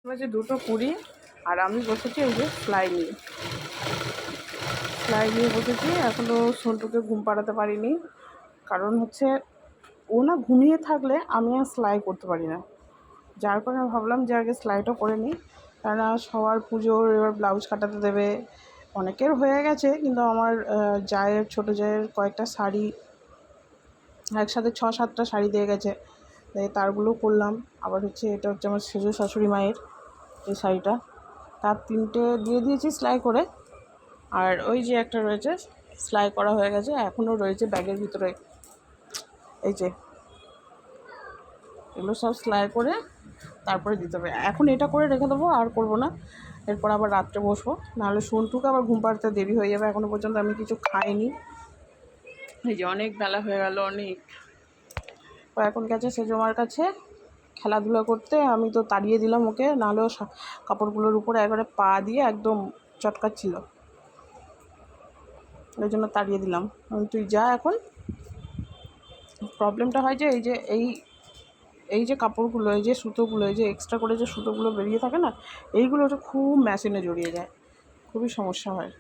বাজে 2:20 আর আমি বসেছি এই যে সেলাই নিয়ে বসেছি। এখনও সন্টুকে ঘুম পাড়াতে পারিনি, কারণ হচ্ছে ও না ঘুমিয়ে থাকলে আমি আর সেলাই করতে পারি না। যার কারণে ভাবলাম যে আগে সেলাইটা করে নিই, কেননা সবার পুজোর এবার ব্লাউজ কাটাতে দেবে। অনেকের হয়ে গেছে, কিন্তু আমার ছোটো জায়ের কয়েকটা শাড়ি একসাথে 6-7টা শাড়ি দিয়ে গেছে, তারগুলো করলাম। আবার হচ্ছে এটা হচ্ছে আমার সেজো শাশুড়ি মায়ের এই শাড়িটা, তার 3টে দিয়ে দিয়েছি সেলাই করে। আর ওই যে একটা রয়েছে সেলাই করা হয়ে গেছে, এখনও রয়েছে ব্যাগের ভিতরে। এই যে এগুলো সব সেলাই করে তারপরে দিতে হবে। এখন এটা করে রেখে দেবো, আর করবো না। এরপর আবার রাত্রে বসবো, নাহলে সন্টুকে আবার ঘুম পাড়তে দেরি হয়ে যাবে। এখনও পর্যন্ত আমি কিছু খাইনি। এই যে অনেক বেলা হয়ে গেল, অনেক। ও এখন গেছে সেজমার কাছে খেলাধুলা করতে। আমি তো তাড়িয়ে দিলাম ওকে, নাহলেও কাপড়গুলোর উপরে একবারে পা দিয়ে একদম চটকাচ্ছিল, ওই জন্য তাড়িয়ে দিলাম। তুই যা এখন। প্রবলেমটা হয় যে এই যে কাপড়গুলো, এই যে সুতোগুলো, এই যে এক্সট্রা করে যে সুতোগুলো বেরিয়ে থাকে না, এইগুলো খুব মেশিনে জড়িয়ে যায়, খুবই সমস্যা হয়।